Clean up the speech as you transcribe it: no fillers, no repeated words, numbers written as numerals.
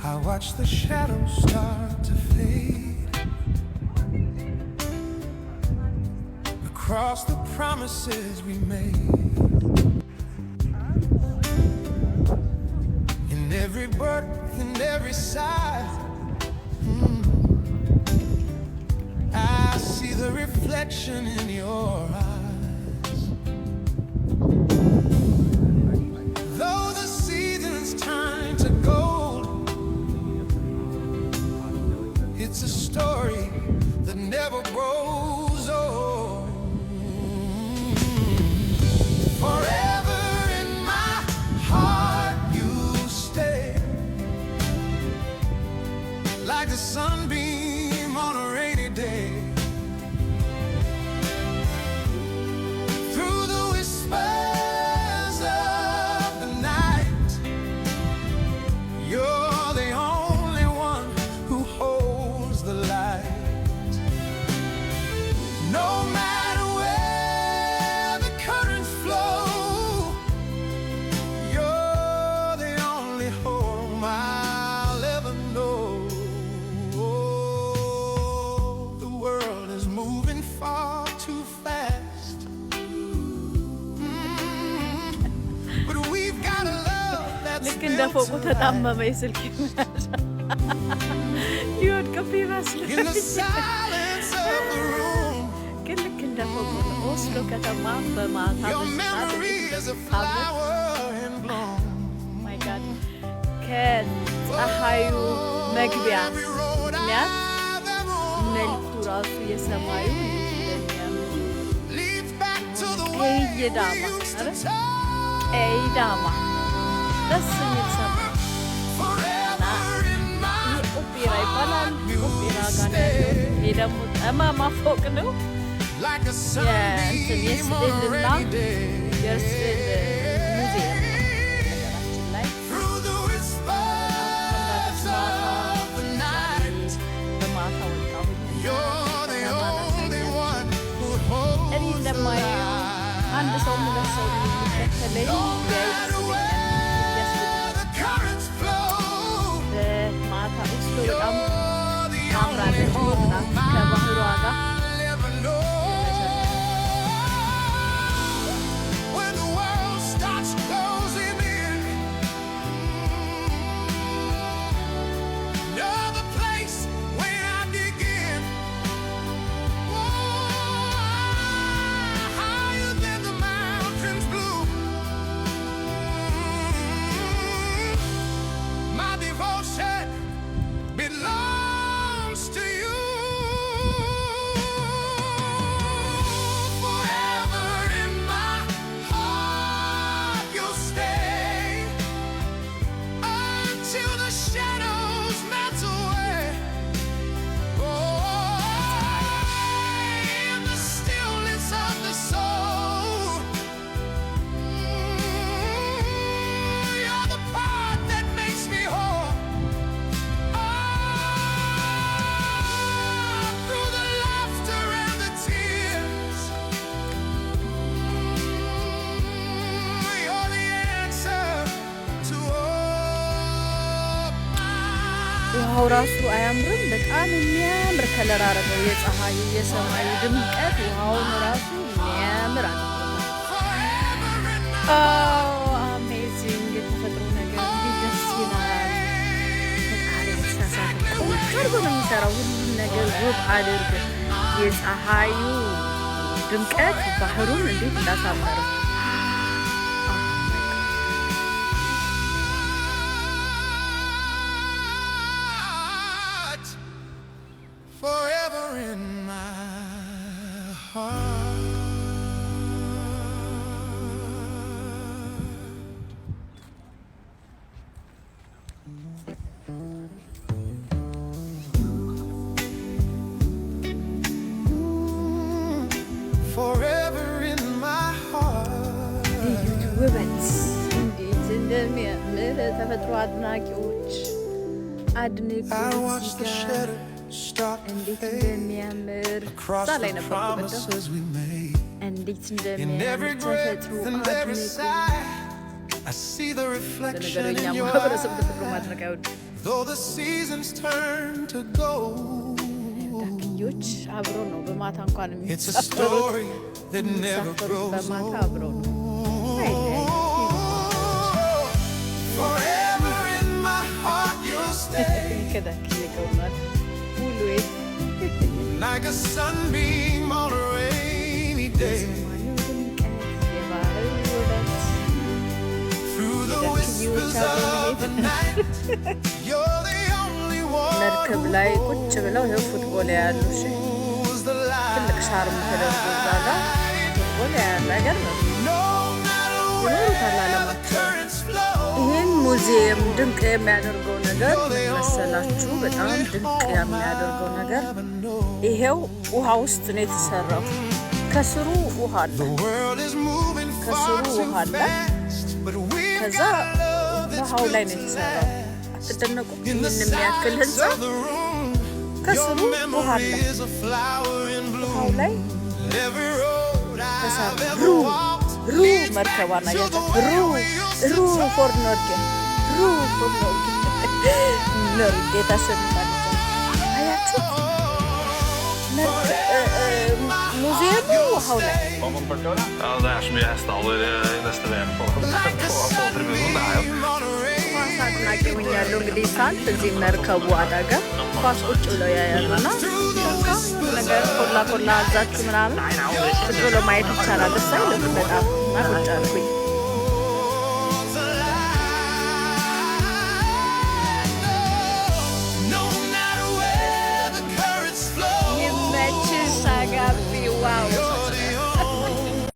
I watch the shadows start to fade across the promises we made. In every birth and every sigh, I see the reflection in your eyes. Though the seasons turn to gold, it's a story that never grows old. Forever in my heart you stay, like the sunbeam on a rainy day. Through the whispers of the night, you're the only one who holds the light. No matter where the currents flow, you're the only home I'll ever know. The world is moving far too fast, but we've got a love that's ልክ እንደ ፎቁ ተጣመመ የስልክ ሊወድቅብኝ ይመስላል። in the silence of the room. ግን ልክ እንደ ፎቁ ነው። ኦስሎ ከተማ በማታ Your memory is a flower in bloom. ማይ ጋድ ከፀሐዩ መግቢያ Every road ምክንያት I've ever walked መልኩ ራሱ የሰማዩ እንደሚያምር leads back to the ቀይ way ዳማ we used to አይደል? talk. ቀይ ዳማ ደስ የሚል ሰማይ Forever in my ይህ ኦፔራ ይባላል። ኦፔራ ጋር ነው ያለው። ይሄ ደግሞ ጠማማ ፎቅ ነው። like a የእንትን sunbeam on a የስዕልና rainy day. የስዕል ሙዚየም ነው ነገራችን ላይ Through the whispers of the night, በማታ ወጣሁኝ። you're the only one who እኔ holds the እንደማየው አንድ light. ሰው ሁለት ሰው የሚከተለኝ No ቢያይ matter ደስ where ይለኛል። the currents flow, በማታ ኦስሎ በጣም you're the only ታምራለች። ውብ ናት home ከባህሯ ጋር I'll ever know. When the world starts closing in, you're the place where I begin. Higher than the mountains blue. My devotion belongs to you. Forever in my heart you'll stay, until the shadows melt away. In the stillness of the soul, you're the part that makes me whole. Through the laughter and the tears, you're the answer to all my ውሃው ራሱ አያምርም? በጣም የሚያምር ከለር አደረገው። የፀሐዩ የሰማዩ ድምቀት ውሃውን ራሱ የሚያምር አደረገው። አሜዚንግ! የተፈጥሮ ነገር እንዴት ደስ ይላል! ፈጣሪ የተሳሳተ ቆንጆ አድርጎ ነው የሚሰራው። ሁሉም ነገር ውብ አድርግ። የፀሐዩ ድምቀት ባህሩን እንዴት እንዳሳመረው heart. Forever in my heart. Forever in my heart. ልዩት ውበት እንዴት እንደሚያምር ተፈጥሮ አድናቂዎች አድንቁ። I watch the እዚህ ጋር shadows start to እንዴት fade እንደሚያምር across እዛ ላይ the ነበርኩ በቃ promises we made. እንዴት In እንደሚያምር every ተፈጥሮ breath and every አድንቁ። sigh, I see the reflection ለነገረኛ in your ማህበረሰብ eyes. ተፈጥሮ ማድረግ አይወድ Though the seasons turn to gold, ዳክዬዎች አብሮ ነው በማታ እንኳን it's a የሚሳፈሩት story that never grows በማታ old. አብሮ ነው አይለያዩ Forever in my heart you'll stay, ከዳክዬ ገውናል ሁሉዬ like a sunbeam on a rainy day. የባህር ወዳጅ Through the whispers of the night, you're the only one መርከብ ላይ ቁጭ ብለው ይኸው ፉትቦል ያሉ እሺ who's the ትልቅ light. ሻርም ተደርጎ እዛ ጋር ፉትቦል ያለ ሀገር ነው No matter where ይኖሩታል the አለማቸው currents flow, ይህን ሙዚየም ድንቅ የሚያደርገው ነገር ምን መሰላችሁ? በጣም ድንቅ የሚያደርገው ነገር ይሄው ውሃ ውስጥ ነው የተሰራው። ከስሩ ውሃ አለ፣ the world is moving far ከስሩ too ውሃ አለ። fast, but we've ከዛ got love that's ውሃው ላይ built ነው to የተሰራው። last. አትደነቁ? In the ይህን የሚያክል silence ህንፃ of the room, ከስሩ your ውሃ አለ። memory is a flower in ውሃው bloom. ላይ Every road I've ተሰራ ever walked ሩ leads back መርከቧን to the አያችሁ? way ሩ we used ሩ to talk. ፎር ኖርጌ ሩ ፎር ኖርጌ ኖርጌ ታሰምታለች። አያችሁ? ሙዚየሙ ውሃው ላይ Ja, det så mye hestehaler i neste VM på tribunen. Det jo ኳስ አድናቂ ሆኛለሁ። እንግዲህ ሳልፍ እዚህ መርከቡ አጠገብ ኳስ ቁጭ ብለው ያያሉና በቃ ነገር ኮላ ኮላ አዛችሁ ምናምን ቁጭ ብሎ ማየት ይቻላል። ደስ አይልም በጣም እና ቁጭ አልኩኝ።